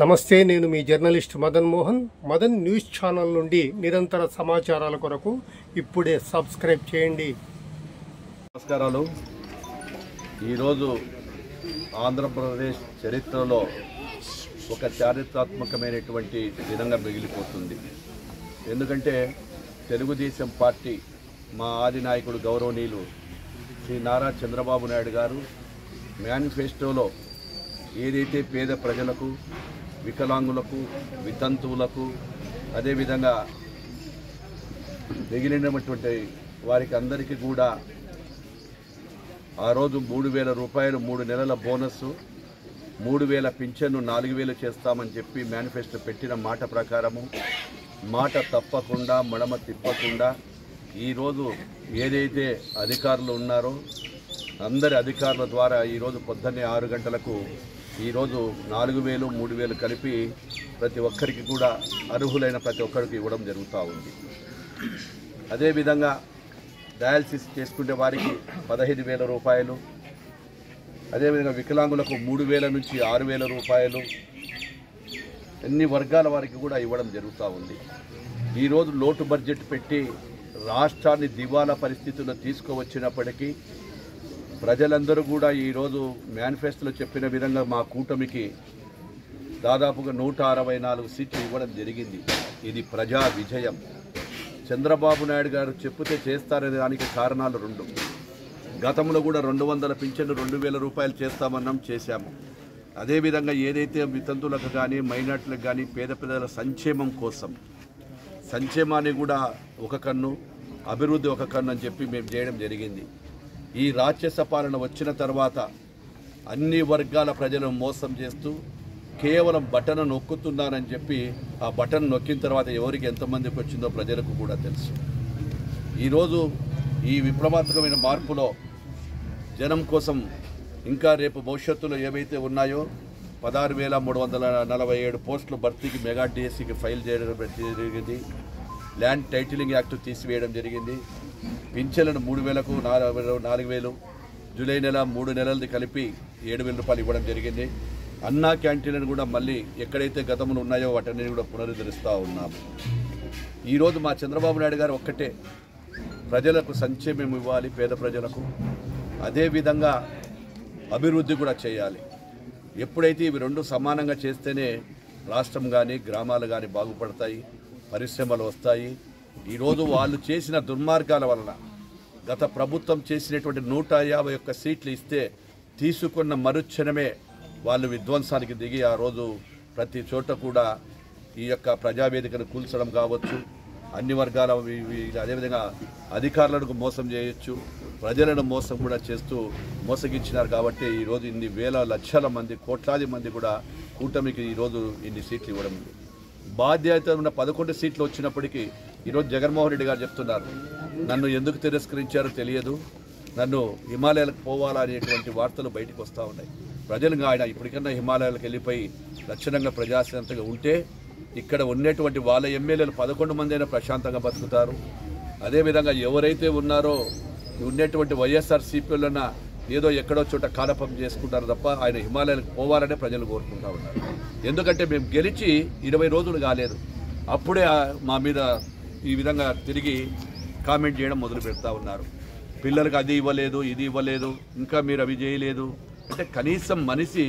నమస్తే, నేను మీ journalist Madan Mohan. Madan news channel నుండి నిరంతర సమాచారాల కొరకు ఇప్పుడే సబ్స్క్రైబ్ చేయండి. నమస్కారాలు. ఈరోజు ఆంధ్రప్రదేశ్ చరిత్రలో ఒక చారిత్రాత్మకమైనటువంటి దినంగా మిగిలిపోతుంది. ఎందుకంటే తెలుగుదేశం పార్టీ మా ఆది నాయకుడు గౌరవనీయులు శ్రీ నారా చంద్రబాబు నాయుడు గారు మేనిఫెస్టోలో ఏదైతే పేద ప్రజలకు, వికలాంగులకు, వితంతువులకు, అదేవిధంగా మిగిలినటువంటి వారికి అందరికీ కూడా ఆ రోజు 3,000 రూపాయలు 3 నెలల బోనస్సు, 3,000 పింఛన్ను 4,000 చేస్తామని చెప్పి మేనిఫెస్టో పెట్టిన మాట ప్రకారము మాట తప్పకుండా మడమ తిప్పకుండా ఈరోజు ఏదైతే అధికారులు ఉన్నారో అందరి అధికారుల ద్వారా ఈరోజు పొద్దున్నే 6 గంటలకు ఈరోజు 4,000, 3,000 కలిపి ప్రతి ఒక్కరికి కూడా అర్హులైన ప్రతి ఒక్కరికి ఇవ్వడం జరుగుతూ ఉంది. అదేవిధంగా డయాలసిస్ చేసుకునే వారికి 15,000 రూపాయలు, అదేవిధంగా వికలాంగులకు 3,000 నుంచి 6,000 రూపాయలు, అన్ని వర్గాల వారికి కూడా ఇవ్వడం జరుగుతూ ఉంది. ఈరోజు లోటు బడ్జెట్ పెట్టి రాష్ట్రాన్ని దివాలా పరిస్థితుల్లో తీసుకువచ్చినప్పటికీ ప్రజలందరూ కూడా ఈరోజు మేనిఫెస్టోలో చెప్పిన విధంగా మా కూటమికి దాదాపుగా 164 సీట్లు ఇవ్వడం జరిగింది. ఇది ప్రజా విజయం. చంద్రబాబు నాయుడు గారు చెప్తే చేస్తారనే దానికి కారణాలు 2. గతంలో కూడా 200 పింఛన్లు 2,000 రూపాయలు చేస్తామన్నాం, చేశాము. అదేవిధంగా ఏదైతే వితంతులకు కానీ, మైనార్టీలకు కానీ, పేద ప్రజల సంక్షేమం కోసం సంక్షేమాన్ని కూడా ఒక కన్ను, అభివృద్ధి ఒక కన్ను అని చెప్పి మేము చేయడం జరిగింది. ఈ రాక్షస పాలన వచ్చిన తర్వాత అన్ని వర్గాల ప్రజలను మోసం చేస్తూ కేవలం బటన్ నొక్కుతున్నారని చెప్పి ఆ బటన్ నొక్కిన తర్వాత ఎవరికి ఎంతమందికి వచ్చిందో ప్రజలకు కూడా తెలుసు. ఈరోజు ఈ విప్లవాత్మకమైన మార్పులో జనం కోసం ఇంకా రేపు భవిష్యత్తులో ఏవైతే ఉన్నాయో 16,347 పోస్టులు భర్తీకి మెగా డిఎస్సికి ఫైల్ చేయడం జరిగింది. ల్యాండ్ టైటిలింగ్ యాక్ట్ తీసివేయడం జరిగింది. పింఛన్లను 3,000కు 4,000, జూలై నెల 3 నెలలది కలిపి 7,000 రూపాయలు ఇవ్వడం జరిగింది. అన్నా క్యాంటీన్లను కూడా మళ్ళీ ఎక్కడైతే గతంలో ఉన్నాయో వాటిని కూడా పునరుద్ధరిస్తూ ఉన్నాము. ఈరోజు మా చంద్రబాబు నాయుడు గారు ఒక్కటే, ప్రజలకు సంక్షేమం ఇవ్వాలి, పేద ప్రజలకు, అదేవిధంగా అభివృద్ధి కూడా చేయాలి. ఎప్పుడైతే ఇవి 2 సమానంగా చేస్తేనే రాష్ట్రం కానీ గ్రామాలు కానీ బాగుపడతాయి, పరిశ్రమలు వస్తాయి. ఈరోజు వాళ్ళు చేసిన దుర్మార్గాల వలన గత ప్రభుత్వం చేసినటువంటి 151 సీట్లు ఇస్తే తీసుకున్న మరుక్షణమే వాళ్ళు విధ్వంసానికి దిగి ఆ రోజు ప్రతి చోట కూడా ఈ యొక్క ప్రజావేదికను కూల్చడం కావచ్చు, అన్ని వర్గాల అదేవిధంగా అధికారులకు మోసం చేయొచ్చు, ప్రజలను మోసం కూడా చేస్తూ మోసగించినారు. కాబట్టి ఈరోజు ఇన్ని వేల లక్షల మంది, కోట్లాది మంది కూడా కూటమికి ఈరోజు ఇన్ని సీట్లు ఇవ్వడం. బాధ్యత ఉన్న 11 సీట్లు వచ్చినప్పటికీ ఈరోజు జగన్మోహన్ రెడ్డి గారు చెప్తున్నారు, నన్ను ఎందుకు తిరస్కరించారో తెలియదు, నన్ను హిమాలయాలకు పోవాలా అనేటువంటి వార్తలు బయటకు వస్తూ ఉన్నాయి. ప్రజలుగా ఆయన ఇప్పటికన్నా హిమాలయాలకు వెళ్ళిపోయి లక్షణంగా ప్రజాశాంతంగా ఉంటే ఇక్కడ ఉన్నటువంటి వాళ్ళ ఎమ్మెల్యేలు 11 మంది అయినా ప్రశాంతంగా బతుకుతారు. అదేవిధంగా ఎవరైతే ఉన్నారో ఉన్నటువంటి వైఎస్ఆర్సీపీలన్నా ఏదో ఎక్కడో చోట కాలపం చేసుకుంటారు తప్ప ఆయన హిమాలయాలకు పోవాలనే ప్రజలు కోరుకుంటూ ఉన్నారు. ఎందుకంటే మేము గెలిచి 20 రోజులు కాలేదు, అప్పుడే మా మీద ఈ విధంగా తిరిగి కామెంట్ చేయడం మొదలు పెడతా ఉన్నారు. పిల్లలకు అది ఇవ్వలేదు, ఇది ఇవ్వలేదు, ఇంకా మీరు అవి చేయలేదు అంటే కనీసం మనిషి